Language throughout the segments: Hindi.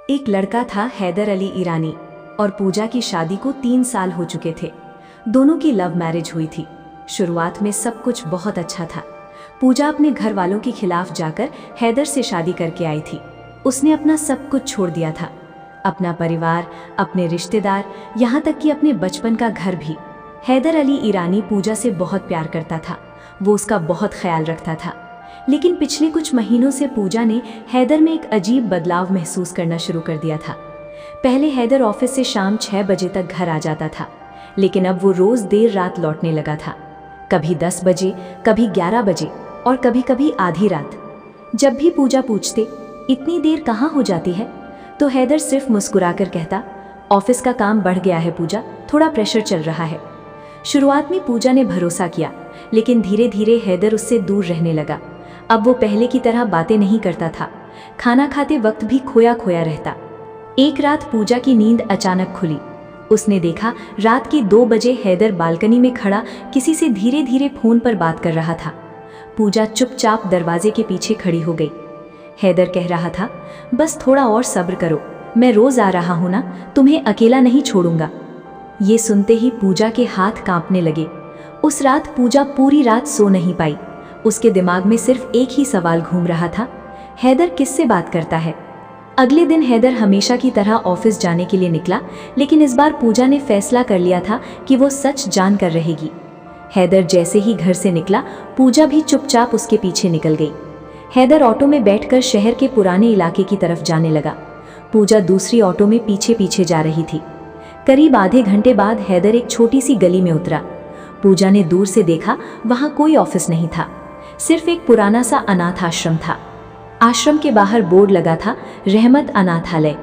एक लड़का था हैदर अली ईरानी और पूजा की शादी को 3 साल हो चुके थे। दोनों की लव मैरिज हुई थी। शुरुआत में सब कुछ बहुत अच्छा था। पूजा अपने घर वालों के खिलाफ जाकर हैदर से शादी करके आई थी। उसने अपना सब कुछ छोड़ दिया था, अपना परिवार, अपने रिश्तेदार, यहाँ तक कि अपने बचपन का घर भी। हैदर अली ईरानी पूजा से बहुत प्यार करता था, वो उसका बहुत ख्याल रखता था। लेकिन पिछले कुछ महीनों से पूजा ने हैदर में एक अजीब बदलाव महसूस करना शुरू कर दिया था। पहले हैदर ऑफिस से शाम 6 बजे तक घर आ जाता था, लेकिन अब वो रोज देर रात लौटने लगा था। कभी 10 बजे, कभी 11 बजे और कभी कभी आधी रात। जब भी पूजा पूछते इतनी देर कहाँ हो जाती है, तो हैदर सिर्फ मुस्कुराकर कहता, ऑफिस का काम बढ़ गया है पूजा, थोड़ा प्रेशर चल रहा है। शुरुआत में पूजा ने भरोसा किया, लेकिन धीरे धीरे हैदर उससे दूर रहने लगा। अब वो पहले की तरह बातें नहीं करता था, खाना खाते वक्त भी खोया खोया रहता। एक रात पूजा की नींद अचानक खुली। उसने देखा रात के 2 बजे हैदर बालकनी में खड़ा किसी से धीरे धीरे फोन पर बात कर रहा था। पूजा चुपचाप दरवाजे के पीछे खड़ी हो गई। हैदर कह रहा था, बस थोड़ा और सब्र करो, मैं रोज आ रहा हूं ना, तुम्हें अकेला नहीं छोड़ूंगा। ये सुनते ही पूजा के हाथ कांपने लगे। उस रात पूजा पूरी रात सो नहीं पाई। उसके दिमाग में सिर्फ एक ही सवाल घूम रहा था, हैदर किससे बात करता है। अगले दिन हैदर हमेशा की तरह ऑफिस जाने के लिए निकला, लेकिन इस बार पूजा ने फैसला कर लिया था कि वो सच जान कर रहेगी। हैदर जैसे ही घर से निकला, पूजा भी चुपचाप उसके पीछे निकल गई। हैदर ऑटो में बैठकर शहर के पुराने इलाके की तरफ जाने लगा। पूजा दूसरी ऑटो में पीछे पीछे जा रही थी। करीब आधे घंटे बाद हैदर एक छोटी सी गली में उतरा। पूजा ने दूर से देखा, वहां कोई ऑफिस नहीं था, सिर्फ एक पुराना सा अनाथ आश्रम था। आश्रम के बाहर बोर्ड लगा था, रहमत अनाथालय।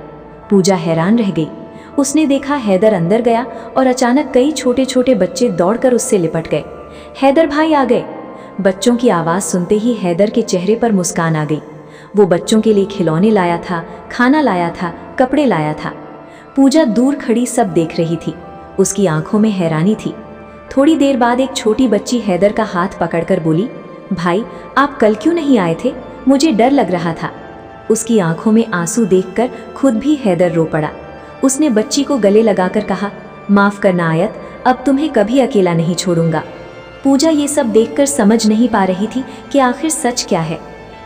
पूजा हैरान रह गई। उसने देखा हैदर अंदर गया और अचानक कई छोटे छोटे बच्चे दौड़कर उससे लिपट गए। हैदर भाई आ गए। बच्चों की आवाज़ सुनते ही हैदर के चेहरे पर मुस्कान आ गई। वो बच्चों के लिए खिलौने लाया था, खाना लाया था, कपड़े लाया था। पूजा दूर खड़ी सब देख रही थी। उसकी आंखों में हैरानी थी। थोड़ी देर बाद एक छोटी बच्ची हैदर का हाथ पकड़कर बोली, भाई आप कल क्यों नहीं आए थे, मुझे डर लग रहा था। उसकी आंखों में आंसू देखकर खुद भी हैदर रो पड़ा। उसने बच्ची को गले लगाकर कहा, माफ करना आयत, अब तुम्हें कभी अकेला नहीं छोड़ूंगा। पूजा ये सब देखकर समझ नहीं पा रही थी कि आखिर सच क्या है।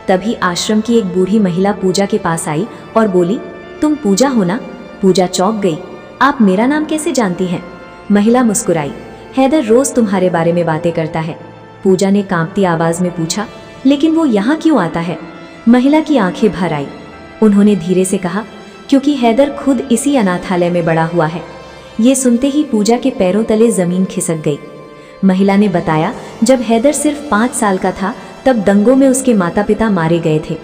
तभी आश्रम की एक बूढ़ी महिला पूजा के पास आई और बोली, तुम पूजा हो ना? पूजा चौंक गई। आप मेरा नाम कैसे जानती हैं? महिला मुस्कुराई, हैदर रोज तुम्हारे बारे में बातें करता है। पूजा ने कांपती आवाज में पूछा, लेकिन वो यहाँ क्यों आता है? महिला की आंखें भर आई। उन्होंने धीरे से कहा, क्योंकि हैदर खुद इसी अनाथालय में बड़ा हुआ है। ये सुनते ही पूजा के पैरों तले जमीन खिसक गई। महिला ने बताया, जब हैदर सिर्फ 5 साल का था, तब दंगों में उसके माता पिता मारे गए थे।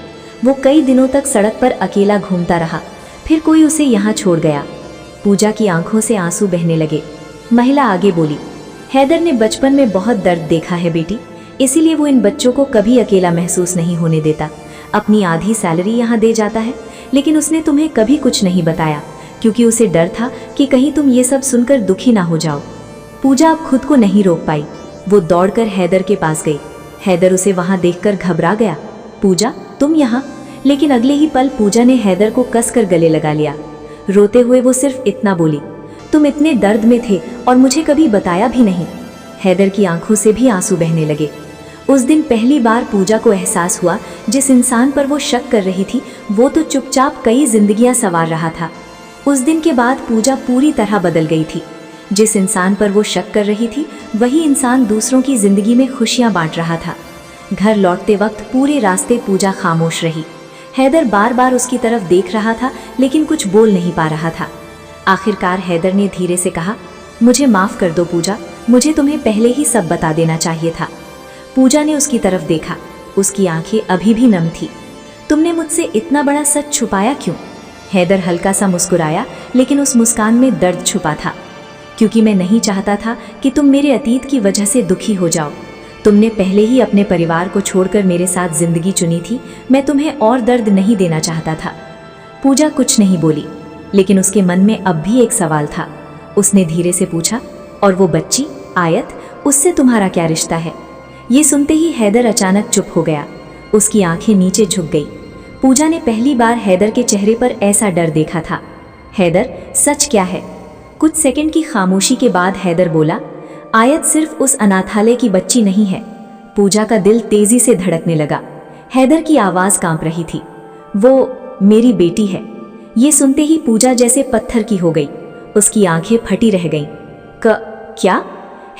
वो कई दिनों तक सड़क पर अकेला घूमता रहा, फिर कोई उसे यहाँ छोड़ गया। पूजा की आंखों से आंसू बहने लगे। महिला आगे बोली, हैदर ने बचपन में बहुत दर्द देखा है बेटी, इसीलिए वो इन बच्चों को कभी अकेला महसूस नहीं होने देता। अपनी आधी सैलरी यहाँ दे जाता है, लेकिन उसने तुम्हें कभी कुछ नहीं बताया, क्योंकि उसे डर था कि कहीं तुम ये सब सुनकर दुखी ना हो जाओ। पूजा अब खुद को नहीं रोक पाई। वो दौड़कर हैदर के पास गई। हैदर उसे वहां देखकर घबरा गया। पूजा, तुम यहाँ? लेकिन अगले ही पल पूजा ने हैदर को कसकर गले लगा लिया। रोते हुए वो सिर्फ इतना बोली, तुम इतने दर्द में थे और मुझे कभी बताया भी नहीं। हैदर की आंखों से भी आंसू बहने लगे। उस दिन पहली बार पूजा को एहसास हुआ, जिस इंसान पर वो शक कर रही थी, वो तो चुपचाप कई जिंदगियां संवार रहा था। उस दिन के बाद पूजा पूरी तरह बदल गई थी। जिस इंसान पर वो शक कर रही थी, वही इंसान दूसरों की जिंदगी में खुशियां बांट रहा था। घर लौटते वक्त पूरे रास्ते पूजा खामोश रही। हैदर बार बार उसकी तरफ देख रहा था, लेकिन कुछ बोल नहीं पा रहा था। आखिरकार हैदर ने धीरे से कहा, मुझे माफ कर दो पूजा, मुझे तुम्हें पहले ही सब बता देना चाहिए था। पूजा ने उसकी तरफ देखा। उसकी आंखें अभी भी नम थी। तुमने मुझसे इतना बड़ा सच छुपाया क्यों? हैदर हल्का सा मुस्कुराया, लेकिन उस मुस्कान में दर्द छुपा था। क्योंकि मैं नहीं चाहता था कि तुम मेरे अतीत की वजह से दुखी हो जाओ। तुमने पहले ही अपने परिवार को छोड़कर मेरे साथ जिंदगी चुनी थी, मैं तुम्हें और दर्द नहीं देना चाहता था। पूजा कुछ नहीं बोली, लेकिन उसके मन में अब भी एक सवाल था। उसने धीरे से पूछा, और वो बच्ची आयत, उससे तुम्हारा क्या रिश्ता है? ये सुनते ही हैदर अचानक चुप हो गया। उसकी आंखें नीचे झुक गई। पूजा ने पहली बार हैदर के चेहरे पर ऐसा डर देखा था। हैदर, सच क्या है? कुछ सेकंड की खामोशी के बाद हैदर बोला, आयत सिर्फ उस अनाथालय की बच्ची नहीं है। पूजा का दिल तेजी से धड़कने लगा। हैदर की आवाज कांप रही थी। वो मेरी बेटी है। ये सुनते ही पूजा जैसे पत्थर की हो गई। उसकी आंखें फटी रह गईं। क्या?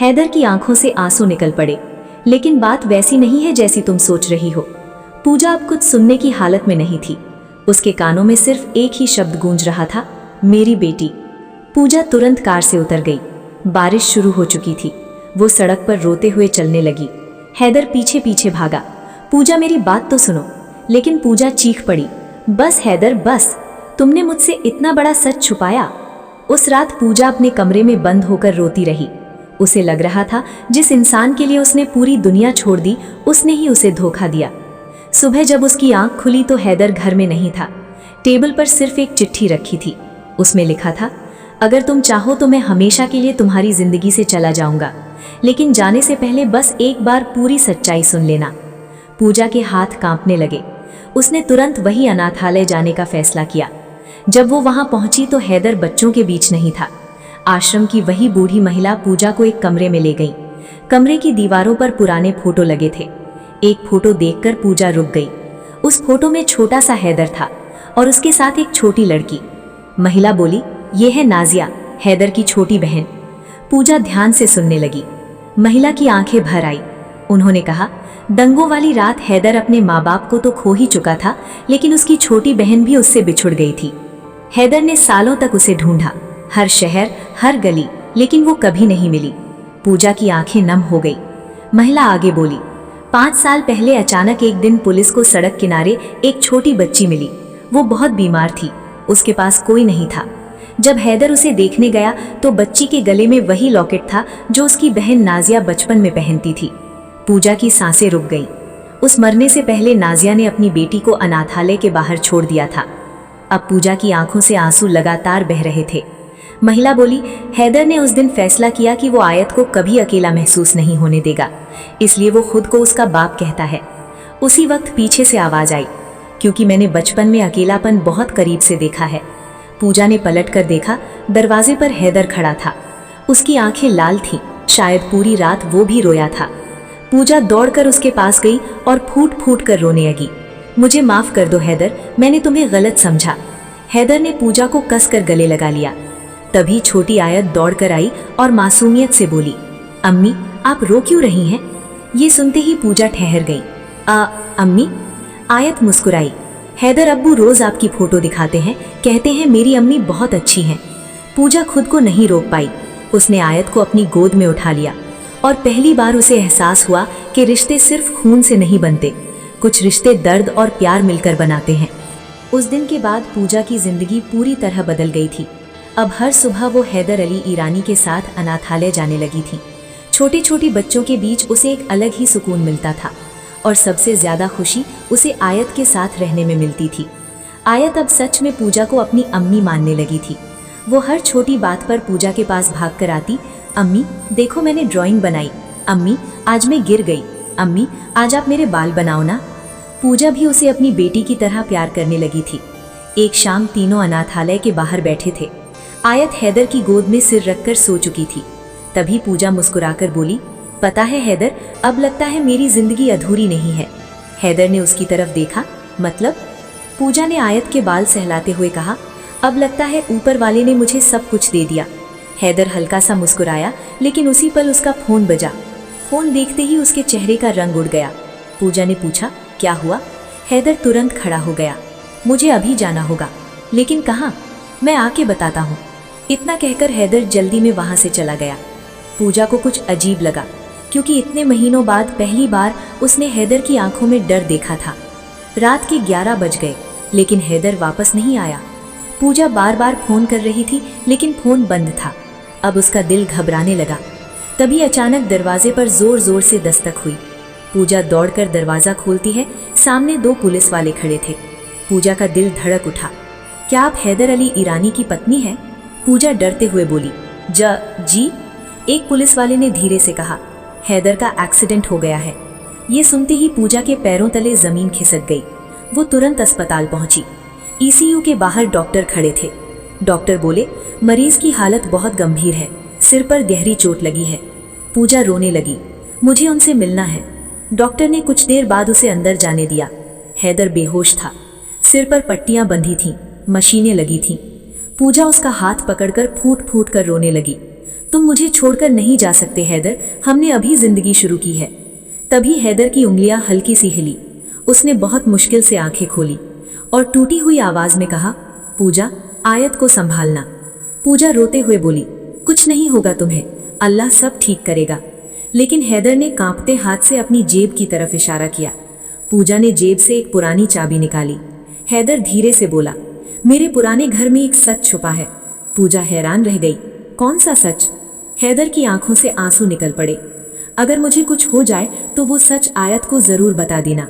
हैदर की आंखों से आंसू निकल पड़े। लेकिन बात वैसी नहीं है जैसी तुम सोच रही हो। पूजा अब कुछ सुनने की हालत में नहीं थी। उसके कानों में सिर्फ एक ही शब्द गूंज रहा था, मेरी बेटी। पूजा तुरंत कार से उतर गई। बारिश शुरू हो चुकी थी। वो सड़क पर रोते हुए चलने लगी। हैदर पीछे पीछे भागा। पूजा, मेरी बात तो सुनो। लेकिन पूजा चीख पड़ी, बस हैदर बस, तुमने मुझसे इतना बड़ा सच छुपाया। उस रात पूजा अपने कमरे में बंद होकर रोती रही। उसे लग रहा था जिस इंसान के लिए उसने पूरी दुनिया छोड़ दी, उसने ही उसे धोखा दिया। सुबह जब उसकी आंख खुली तो हैदर घर में नहीं था। टेबल पर सिर्फ एक चिट्ठी रखी थी। उसमें लिखा था, अगर तुम चाहो तो मैं हमेशा के लिए तुम्हारी जिंदगी से चला जाऊंगा, लेकिन जाने से पहले बस एक बार पूरी सच्चाई सुन लेना। पूजा के हाथ कांपने लगे। उसने तुरंत वही अनाथालय जाने का फैसला किया। जब वो वहां पहुंची तो हैदर बच्चों के बीच नहीं था। आश्रम की वही बूढ़ी महिला पूजा को एक कमरे में ले गई। कमरे की दीवारों पर पुराने फोटो लगे थे। एक फोटो देखकर पूजा रुक गई। उस फोटो में छोटा सा हैदर था और उसके साथ एक छोटी लड़की। महिला बोली, ये है नाजिया, हैदर की छोटी बहन। पूजा ध्यान से सुनने लगी। महिला की आंखें भर आई। उन्होंने कहा, दंगों वाली रात हैदर अपने माँ बाप को तो खो ही चुका था, लेकिन उसकी छोटी बहन भी उससे बिछुड़ गई थी। हैदर ने सालों तक उसे ढूंढा, हर शहर, हर गली, लेकिन वो कभी नहीं मिली। पूजा की आंखें नम हो गई। महिला आगे बोली, 5 साल पहले अचानक एक दिन पुलिस को सड़क किनारे एक छोटी बच्ची मिली। वो बहुत बीमार थी, उसके पास कोई नहीं था। जब हैदर उसे देखने गया तो बच्ची के गले में वही लॉकेट था जो उसकी बहन नाजिया बचपन में पहनती थी। पूजा की सांसें रुक गईं। उस मरने से पहले नाजिया ने अपनी बेटी को अनाथालय के बाहर छोड़ दिया था। अब पूजा की आंखों से आंसू लगातार बह रहे थे। महिला बोली, हैदर ने उस दिन फैसला किया कि वो आयत को कभी अकेला महसूस नहीं होने देगा, इसलिए वो खुद को उसका बाप कहता है। उसी वक्त पीछे से आवाज आई, क्योंकि मैंने बचपन में अकेलापन बहुत करीब से देखा है। पूजा ने पलट कर देखा, दरवाजे पर हैदर खड़ा था। उसकी आंखें लाल थीं, शायद पूरी रात वो भी रोया था। पूजा दौड़कर उसके पास गई और फूट फूट कर रोने लगी। मुझे माफ कर दो हैदर, मैंने तुम्हें गलत समझा। हैदर ने पूजा को कसकर गले लगा लिया। तभी छोटी आयत दौड़कर आई और मासूमियत से बोली, अम्मी आप रो क्यों रही हैं? ये सुनते ही पूजा ठहर गई। अम्मी? आयत मुस्कुराई। हैदर अब्बू रोज आपकी फोटो दिखाते हैं, कहते हैं मेरी अम्मी बहुत अच्छी हैं। पूजा खुद को नहीं रोक पाई। उसने आयत को अपनी गोद में उठा लिया और पहली बार उसे एहसास हुआ कि रिश्ते सिर्फ खून से नहीं बनते, कुछ रिश्ते दर्द और प्यार मिलकर बनाते हैं। उस दिन के बाद पूजा की जिंदगी पूरी तरह बदल गई थी। अब हर सुबह वो हैदर अली ईरानी के साथ अनाथालय जाने लगी थी। छोटे छोटे बच्चों के बीच उसे एक अलग ही सुकून मिलता था और सबसे ज्यादा खुशी उसे आयत के साथ रहने में मिलती थी। आयत अब सच में पूजा को अपनी अम्मी मानने लगी थी। वो हर छोटी बात पर पूजा के पास भाग कर आती, अम्मी देखो मैंने ड्राइंग बनाई, अम्मी आज मैं गिर गई, अम्मी आज आप मेरे बाल बनाओ ना। पूजा भी उसे अपनी बेटी की तरह प्यार करने लगी थी। एक शाम तीनों अनाथालय के बाहर बैठे थे। आयत हैदर की गोद में सिर रखकर सो चुकी थी। तभी पूजा मुस्कुराकर बोली, पता है हैदर, अब लगता है मेरी जिंदगी अधूरी नहीं है। हैदर ने उसकी तरफ देखा, मतलब? पूजा ने आयत के बाल सहलाते हुए कहा, अब लगता है ऊपर वाले ने मुझे सब कुछ दे दिया। हैदर हल्का सा मुस्कुराया, लेकिन उसी पल उसका फोन बजा। फोन देखते ही उसके चेहरे का रंग उड़ गया। पूजा ने पूछा, क्या हुआ? हैदर तुरंत खड़ा हो गया, मुझे अभी जाना होगा। लेकिन कहाँ? मैं आके बताता हूँ। इतना कहकर हैदर जल्दी में वहां से चला गया। पूजा को कुछ अजीब लगा, क्योंकि इतने महीनों बाद पहली बार उसने हैदर की आंखों में डर देखा था। रात के 11 बज गए, लेकिन हैदर वापस नहीं आया। पूजा बार बार फोन कर रही थी, लेकिन फोन बंद था। अब उसका दिल घबराने लगा। तभी अचानक दरवाजे पर जोर जोर से दस्तक हुई। पूजा दौड़कर दरवाजा खोलती है, सामने 2 पुलिस वाले खड़े थे। पूजा का दिल धड़क उठा। क्या आप हैदर अली ईरानी की पत्नी हैं? पूजा डरते हुए बोली, जी। एक पुलिस वाले ने धीरे से कहा, हैदर का एक्सीडेंट हो गया है। ये सुनते ही पूजा के पैरों तले जमीन खिसक गई। वो तुरंत अस्पताल पहुंची। ईसीयू के बाहर डॉक्टर खड़े थे। डॉक्टर बोले, मरीज की हालत बहुत गंभीर है, सिर पर गहरी चोट लगी है। पूजा रोने लगी, मुझे उनसे मिलना है। डॉक्टर ने कुछ देर बाद उसे अंदर जाने दिया। हैदर बेहोश था, सिर पर पट्टियां बंधी थीं, मशीनें लगी थीं। पूजा उसका हाथ पकड़कर फूट फूट कर रोने लगी। तुम मुझे छोड़कर नहीं जा सकते हैदर, हमने अभी जिंदगी शुरू की है। तभी हैदर की उंगलियां हल्की सी हिली। उसने बहुत मुश्किल से आंखें खोली और टूटी हुई आवाज में कहा, पूजा, आयत को संभालना। पूजा रोते हुए बोली, कुछ नहीं होगा तुम्हें, अल्लाह सब ठीक करेगा। लेकिन हैदर ने कांपते हाथ से अपनी जेब की तरफ इशारा किया। पूजा ने जेब से एक पुरानी चाबी निकाली। हैदर धीरे से बोला, मेरे पुराने घर में एक सच छुपा है। पूजा हैरान रह गई, कौन सा सच? हैदर की आंखों से आंसू निकल पड़े। अगर मुझे कुछ हो जाए तो वो सच आयत को जरूर बता देना।